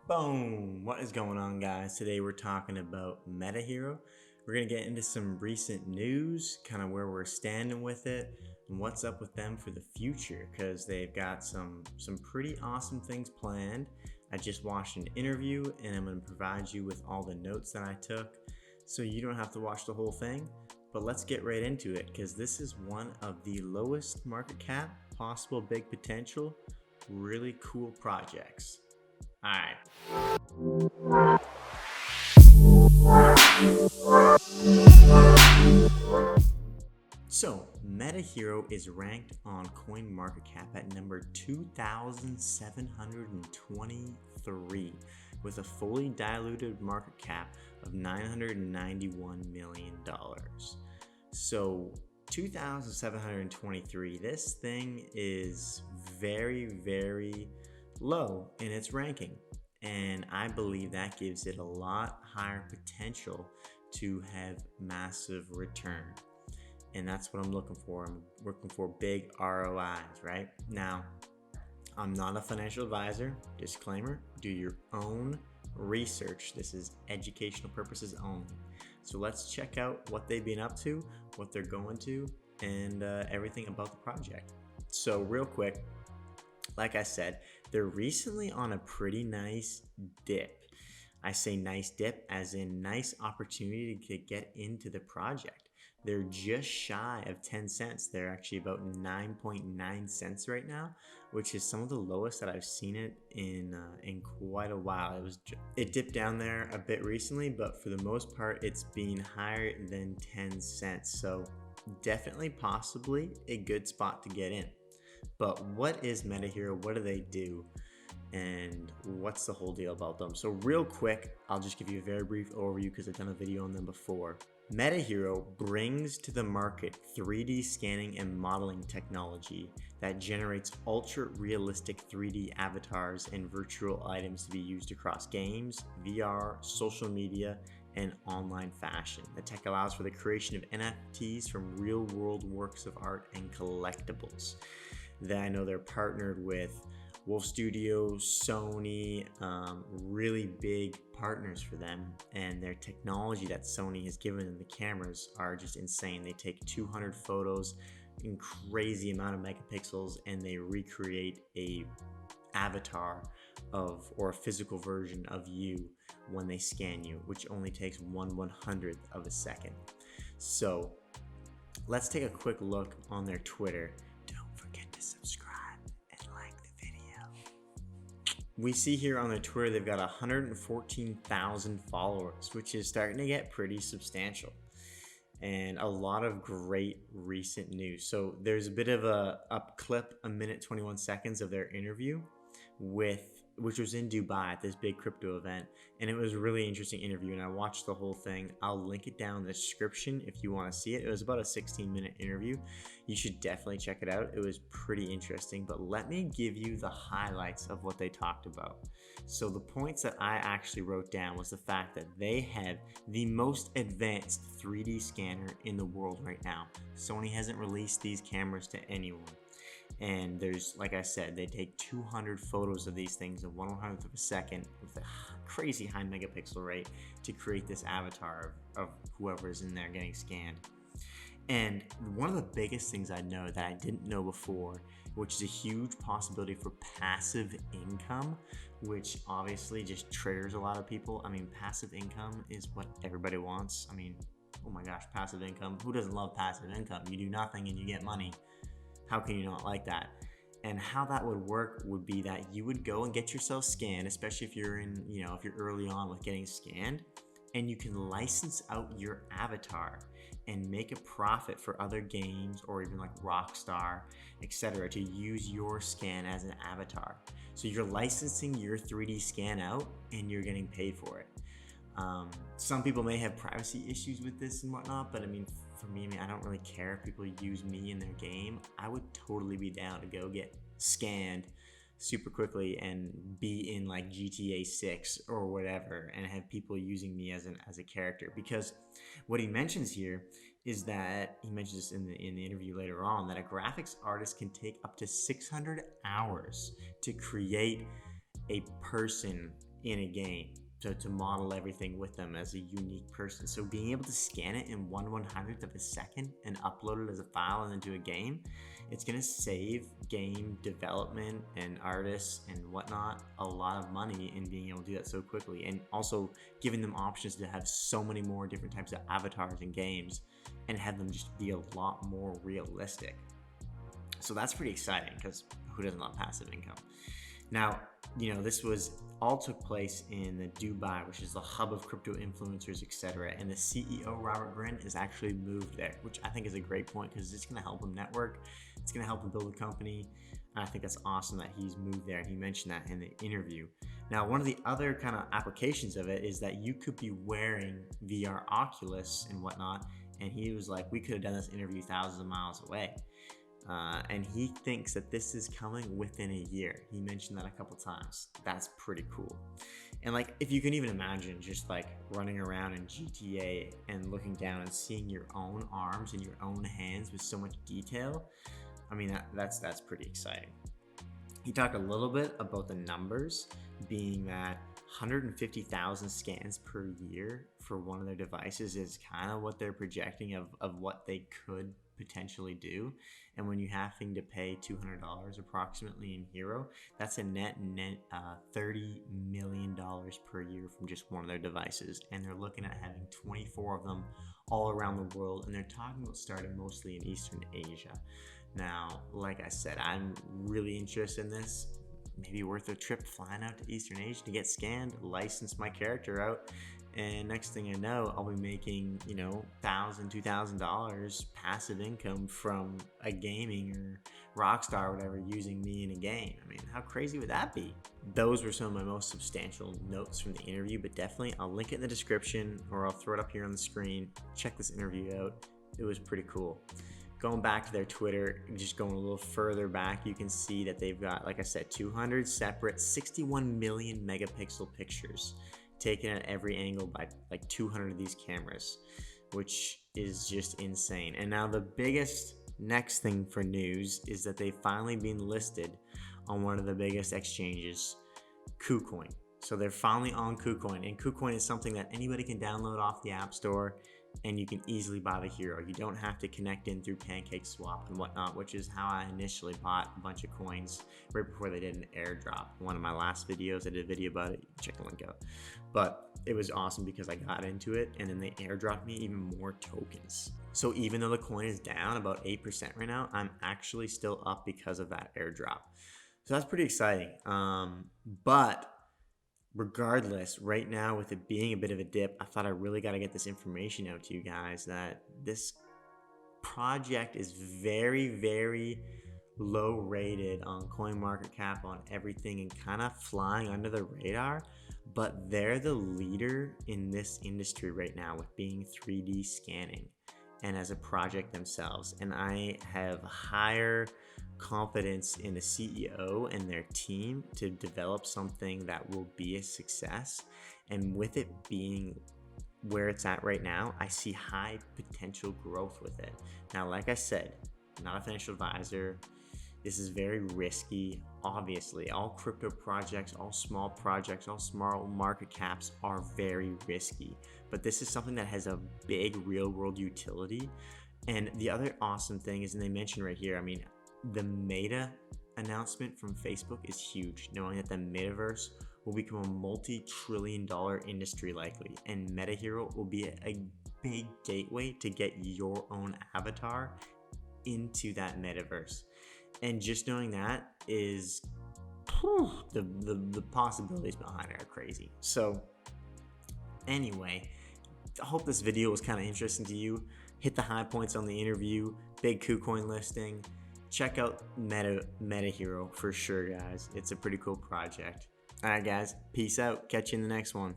Boom! What is going on, guys? Today we're talking about Metahero. We're going to get into some recent news, kind of where we're standing with it, and what's up with them for the future, because they've got some pretty awesome things planned. I just watched an interview, and I'm going to provide you with all the notes that I took, so you don't have to watch the whole thing. But let's get right into it, because this is one of the lowest market cap, possible big potential, really cool projects. All right. So, Metahero is ranked on CoinMarketCap at number 2,723 with a fully diluted market cap of $991 million. So, 2,723, this thing is very, very low in its ranking, and I believe that gives it a lot higher potential to have massive return, and that's what I'm looking for. I'm looking for big ROIs. Right now, I'm not a financial advisor, disclaimer. Do your own research. This is educational purposes only. So let's check out what they've been up to, what they're going to, and everything about the project. So real quick, like I said, they're recently on a pretty nice dip. I say nice dip as in nice opportunity to get into the project. They're just shy of 10 cents. They're actually about 9.9 cents right now, which is some of the lowest that I've seen it in quite a while. It dipped down there a bit recently, but for the most part, it's been higher than 10 cents. So definitely possibly a good spot to get in. But what is Metahero? What do they do? And what's the whole deal about them? So real quick, I'll just give you a very brief overview because I've done a video on them before. Metahero brings to the market 3D scanning and modeling technology that generates ultra realistic 3D avatars and virtual items to be used across games, VR, social media, and online fashion. The tech allows for the creation of NFTs from real world works of art and collectibles. That I know they're partnered with Wolf Studios, Sony, really big partners for them, and their technology that Sony has given them, the cameras are just insane. They take 200 photos in crazy amount of megapixels, and they recreate a avatar of, or a physical version of you when they scan you, which only takes 1/100th of a second. So let's take a quick look on their Twitter. Forget to subscribe and like the video. We see here on their Twitter they've got 114,000 followers, which is starting to get pretty substantial, and a lot of great recent news. So there's a bit of a clip, a minute 21 seconds of their interview which was in Dubai at this big crypto event, and it was a really interesting interview, and I watched the whole thing. I'll link it down in the description if you want to see it. It was about a 16-minute interview. You should definitely check it out. It was pretty interesting, but let me give you the highlights of what they talked about. So the points that I actually wrote down was the fact that they have the most advanced 3D scanner in the world right now. Sony hasn't released these cameras to anyone. And there's, like I said, they take 200 photos of these things in 1/100th of a second with a crazy high megapixel rate to create this avatar of whoever is in there getting scanned. And one of the biggest things I know that I didn't know before, which is a huge possibility for passive income, which obviously just triggers a lot of people. I mean, passive income is what everybody wants. I mean, oh my gosh, passive income. Who doesn't love passive income? You do nothing and you get money. How can you not like that? And how that would work would be that you would go and get yourself scanned, especially if you're if you're early on with getting scanned, and you can license out your avatar and make a profit for other games or even like Rockstar, etc., to use your scan as an avatar. So you're licensing your 3D scan out and you're getting paid for it. Some people may have privacy issues with this and whatnot, but I mean, for me, I don't really care if people use me in their game. I would totally be down to go get scanned super quickly and be in like GTA 6 or whatever and have people using me as a character. Because what he mentions here is that, he mentions this in the interview later on, that a graphics artist can take up to 600 hours to create a person in a game to model everything with them as a unique person. So being able to scan it in 1/100th of a second and upload it as a file and into a game, it's going to save game development and artists and whatnot a lot of money in being able to do that so quickly, and also giving them options to have so many more different types of avatars in games and have them just be a lot more realistic. So that's pretty exciting, because who doesn't love passive income? Now, this all took place in the Dubai, which is the hub of crypto influencers, etc. And the CEO, Robert Grin, is actually moved there, which I think is a great point, because it's going to help him network. It's going to help him build a company. And I think that's awesome that he's moved there. He mentioned that in the interview. Now, one of the other kind of applications of it is that you could be wearing VR Oculus and whatnot. And he was like, we could have done this interview thousands of miles away. And he thinks that this is coming within a year. He mentioned that a couple times. That's pretty cool. And like, if you can even imagine just like running around in GTA and looking down and seeing your own arms and your own hands with so much detail, I mean, that's pretty exciting. He talked a little bit about the numbers, being that 150,000 scans per year for one of their devices is kind of what they're projecting of what they could potentially do. And when you having to pay $200 approximately in Hero, that's a net $30 million per year from just one of their devices. And they're looking at having 24 of them all around the world, and they're talking about starting mostly in Eastern Asia. Now, like I said, I'm really interested in this. Maybe worth a trip flying out to Eastern Asia to get scanned, license my character out, and next thing I know, I'll be making, $1,000, $2,000 passive income from a gaming or Rockstar or whatever using me in a game. I mean, how crazy would that be? Those were some of my most substantial notes from the interview, but definitely I'll link it in the description, or I'll throw it up here on the screen. Check this interview out. It was pretty cool. Going back to their Twitter, just going a little further back, you can see that they've got, like I said, 200 separate 61 million megapixel pictures taken at every angle by like 200 of these cameras, which is just insane. And now the biggest next thing for news is that they've finally been listed on one of the biggest exchanges, Kucoin. So they're finally on Kucoin, and Kucoin is something that anybody can download off the App Store, and you can easily buy the hero. You don't have to connect in through PancakeSwap and whatnot, which is how I initially bought a bunch of coins right before they did an airdrop. One of my last videos, I did a video about it. Check the link out. But it was awesome because I got into it, and then they airdropped me even more tokens. So even though the coin is down about 8% right now, I'm actually still up because of that airdrop. So that's pretty exciting. But regardless, right now, with it being a bit of a dip, I thought I really got to get this information out to you guys that this project is very, very low rated on CoinMarketCap, on everything, and kind of flying under the radar. But they're the leader in this industry right now with being 3D scanning and as a project themselves. And I have higher confidence in the CEO and their team to develop something that will be a success. And with it being where it's at right now, I see high potential growth with it. Now, like I said, I'm not a financial advisor. This is very risky. Obviously, all crypto projects, all small market caps are very risky. But this is something that has a big real world utility. And the other awesome thing is, and they mentioned right here, I mean, the Meta announcement from Facebook is huge, knowing that the metaverse will become a multi-trillion-dollar industry likely, and Metahero will be a big gateway to get your own avatar into that metaverse. And just knowing that is the possibilities behind it are crazy. So anyway, I hope this video was kind of interesting to you. Hit the high points on the interview, big Kucoin listing. Check out Metahero for sure, guys. It's a pretty cool project. All right, guys. Peace out. Catch you in the next one.